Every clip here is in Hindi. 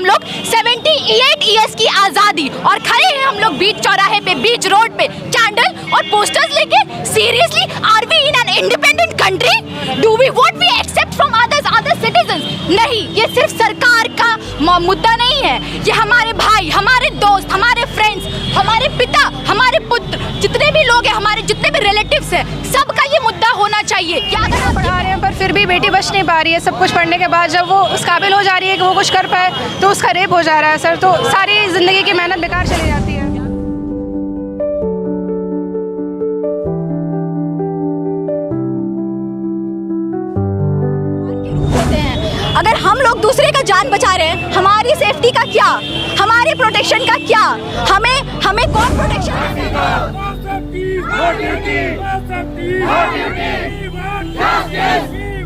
हम लोग 78 ईयर्स की आज़ादी और खड़े हैं हम लोग बीच चौराहे पे, बीच रोड पे कैंडल और पोस्टर्स लेके। Seriously, are we in an independent country? Do we vote we accept from other citizens? नहीं, ये सिर्फ सरकार का मुद्दा नहीं है, ये हमारे भाई, हमारे दोस्त, हमारे फ्रेंड्स, हमारे पिता, हमारे पुत्र, जितने भी लोग हैं, हमारे जितने भी रिलेटिव्स हैं, सबका ये मुद्दा होना चाहिए। क्या अगर आप पढ़ा रहे हैं पर फिर भी बेटी बच नहीं पा रही है, सब कुछ पढ़ने के बाद जब वो उस काबिल हो जा रही है कि वो कुछ कर पाए तो उसका रेप हो जा रहा है सर, तो सारी ज़िंदगी की मेहनत बेकार चली जाती है। अगर हम लोग दूसरे का जान बचा रहे हैं, हमारी सेफ्टी का क्या, हमारे प्रोटेक्शन का क्या? हमें कौन प्रोटेक्शन देगा?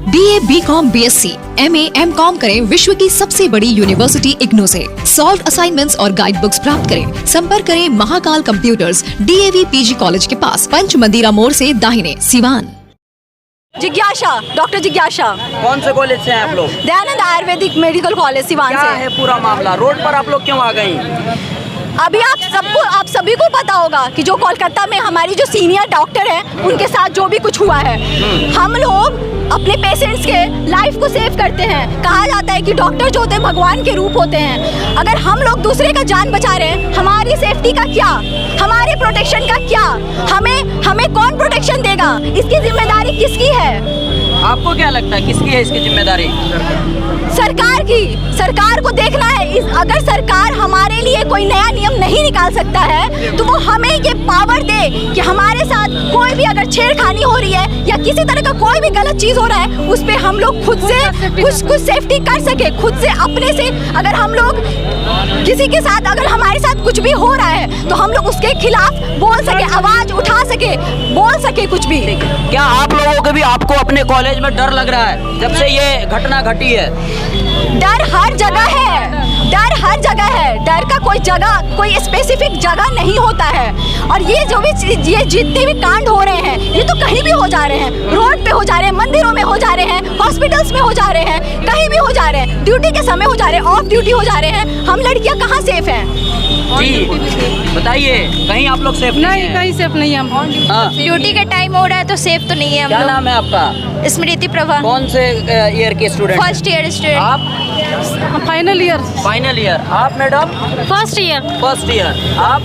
BA, BCom, BSc, MA, MCom करें विश्व की सबसे बड़ी यूनिवर्सिटी इग्नू से। सॉल्व असाइनमेंट्स और गाइड बुक्स प्राप्त करें। संपर्क करें Mahakal computers, DAV PG college के पास, पंच मंदिरा मोड़ से दाहिने, सिवान। जिज्ञासा, डॉक्टर जिज्ञासा। कौन से कॉलेज से हैं आप लोग? दयानंद आयुर्वेदिक मेडिकल कॉलेज सिवान से। क्या है पूरा मामला? रोड पर आप लोग क्यों आ गई? अभी आप सभी को पता होगा कि जो कोलकाता में हमारी जो सीनियर डॉक्टर हैं, उनके साथ जो भी कुछ हुआ है। हम लोग अपने पेशेंट्स के लाइफ को सेव करते हैं। कहा जाता है कि डॉक्टर जो होते हैं भगवान के रूप होते हैं। अगर हम लोग दूसरे का जान बचा रहे हैं, हमारी सेफ्टी का क्या, हमारे प्रोटेक्शन का क्या? हमें कौन प्रोटेक्शन देगा? इसकी जिम्मेदारी किसकी है? आपको क्या लगता है किसकी है इसकी जिम्मेदारी? सरकार की। सरकार को देखना है। अगर सरकार हमारे लिए कोई नया नियम नहीं निकाल सकता है तो वो हमें ये पावर दे कि हमारे साथ कोई भी अगर छेड़खानी हो रही है या किसी तरह का कोई भी गलत चीज हो रहा है, उस पे हम लोग खुद से कुछ सेफ्टी कर सके, खुद से अपने से। अगर हम लोग किसी के साथ, अगर हमारे साथ कुछ भी हो रहा है तो हम लोग उसके खिलाफ बोल सके, आवाज उठा सके, बोल सके कुछ भी। क्या आप लोगों को भी आपको अपने कॉलेज में डर लग रहा है जब से ये घटना घटी है? डर हर जगह है, डर हर जगह है। डर का कोई स्पेसिफिक जगह नहीं होता है। और ये जितने भी कांड हो रहे हैं, ये तो कहीं भी हो जा रहे हैं। रोड पे हो जा रहे हैं, मंदिरों में हो जा रहे हैं, हॉस्पिटल्स में हो जा रहे हैं, कहीं भी हो जा रहे हैं। ड्यूटी के समय हो जा रहे हैं, ऑफ ड्यूटी हो जा रहे हैं। हम लड़कियां कहाँ सेफ हैं? जी बताइए, कहीं आप लोग सेफ नहीं, कहीं सेफ नहीं है हम। ड्यूटी का टाइम हो रहा है तो सेफ तो नहीं है हम क्या लोग। नाम है आपका? स्मृति प्रभा। कौन से ईयर के स्टूडेंट? First year student. आप? Final year. Final year. आप madam? First year. First year. आप?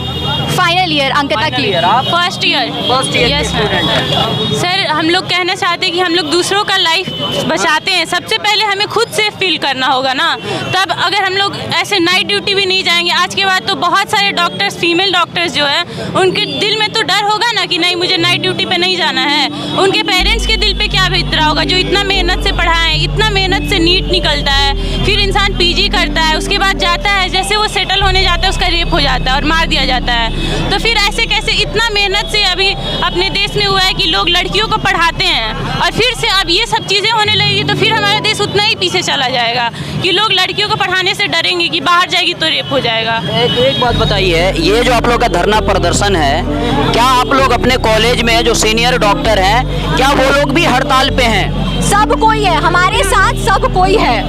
Final year. अंकिता की। आप? First year. फर्स्ट ईयर के स्टूडेंट हैं। सर, हम लोग कहना चाहते हैं कि हम लोग दूसरों का लाइफ बचाते हैं, सबसे पहले हमें खुद सेफ फील करना होगा ना। तब अगर हम लोग ऐसे नाइट ड्यूटी भी नहीं जाएंगे, आज के बाद तो बहुत सारे डॉक्टर्स, फीमेल डॉक्टर्स जो है, उनके दिल में तो डर होगा ना कि नहीं मुझे नाइट ड्यूटी पे नहीं जाना है। उनके पेरेंट्स के दिल पे क्या बीत रहा होगा जो इतना मेहनत से पढ़ाएं, इतना मेहनत से नीट निकलता है, फिर इंसान PG करता है, उसके बाद जाता है, जैसे वो सेटल होने जाता है उसका रेप हो जाता है और मार दिया जाता है। तो फिर ऐसे कैसे? इतना मेहनत से अभी अपने देश में हुआ है कि लोग लड़कियों को पढ़ाते हैं और फिर से अब ये सब चीज़ें होने लगेगी तो फिर हमारा देश उतना ही पीछे चला जाएगा कि लोग लड़कियों को पढ़ाने से डरेंगे कि बाहर जाएगी तो रेप हो जाएगा। एक बात बताइए, ये जो आप लोग का धरना प्रदर्शन है, क्या आप लोग अपने कॉलेज में जो सीनियर डॉक्टर हैं, क्या वो लोग भी हड़ताल पे हैं? सब कोई है हमारे साथ, सब कोई है।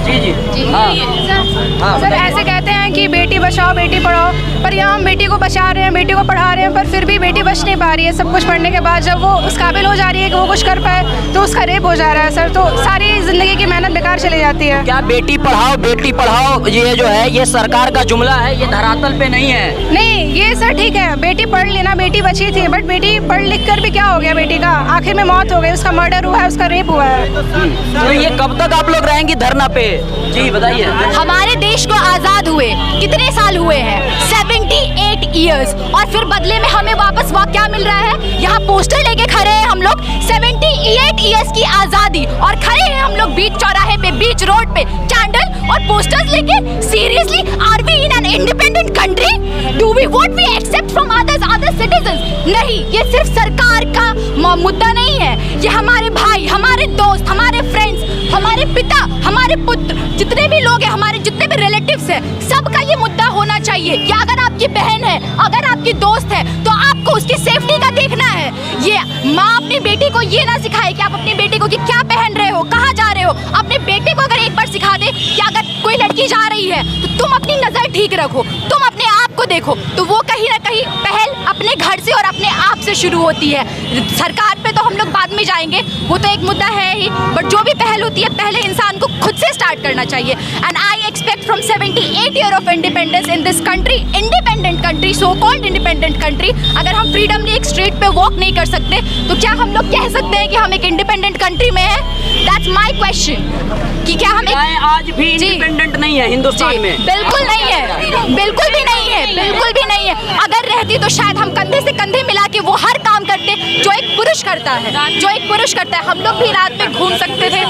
जी। सर ऐसे कहते हैं कि बेटी बचाओ बेटी पढ़ाओ, पर यहाँ हम बेटी को बचा रहे हैं, बेटी को पढ़ा रहे हैं, पर फिर भी बेटी बच नहीं पा रही है। सब कुछ पढ़ने के बाद जब वो उस काबिल हो जा रही है कि वो कुछ कर पाए तो उसका रेप हो जा रहा है सर, तो सारी ज़िंदगी की मेहनत बेकार चली जाती है। क्या बेटी पढ़ाओ ये जो है ये सरकार का जुमला है, ये धरातल पे नहीं है? नहीं, ये सर ठीक है, बेटी पढ़ लेना, बेटी बची थी, बट बेटी पढ़ लिख कर भी क्या हो गया बेटी का? आखिर में मौत हो गई, उसका मर्डर हुआ है, उसका रेप हुआ है। तो ये कब तक आप लोग रहेंगी धरना पे? जी बताइए। हमारे देश को आजाद हुए कितने साल हुए हैं? 78 ईयर्स। और फिर बदले में हमें वापस क्या मिल रहा है? यहाँ पोस्टर लेके खड़े हैं हम लोग, 78 ईयर्स की आजादी और खड़े हैं हम लोग बीच चौराहे पे, बीच रोड पे कैंडल और पोस्टर्स लेके। Seriously, are we in an independent country? Do we vote we accept from other citizens? नहीं, ये सिर्फ सरकार का मुद्दा नहीं है, ये हमारे भाई, हमारे दोस्त, हमारे फ्रेंड्स, हमारे पिता, हमारे पुत्र, जितने भी लोग हैं, हमारे जितने भी रिलेटिव्स हैं, सबका ये मुद्दा होना चाहिए कि अगर आपकी बहन है, अगर आपकी दोस्त है, तो आपको उसकी सेफ्टी का देखना है। ये माँ अपनी बेटी को ये ना सिखाए कि आप अपनी बेटी को कि क्या पहन रहे हो, कहाँ जा रहे हो। अपने बेटे को अगर एक बार सिखा दे कि अगर कोई लड़की जा रही है तो तुम अपनी नज़र ठीक रखो, तुम अपने आप को देखो। तो वो कहीं ना कहीं पहल अपने घर से और अपने आप से शुरू होती है। सरकार पे तो हम लोग बाद में जाएंगे, वो तो एक मुद्दा है ही, बट जो भी पहल होती है पहले इंसान को खुद से स्टार्ट करना चाहिए। And I expect from 78 year of independence in this country, independent country, so called independent country, अगर हम फ्रीडमली एक स्ट्रीट पे वॉक नहीं कर सकते तो क्या हम लोग कह सकते हैं कि हम एक इंडिपेंडेंट कंट्री में हैं? दैट्स माय क्वेश्चन कि क्या हम आज भी इंडिपेंडेंट नहीं है हिंदुस्तान में? बिल्कुल नहीं है, बिल्कुल भी नहीं है, बिल्कुल भी नहीं है। अगर रहती तो शायद हम कंधे से कंधे मिला के वो हर काम करते जो एक पुरुष करता है, जो एक पुरुष करता है। हम लोग भी रात में घूम सकते थे,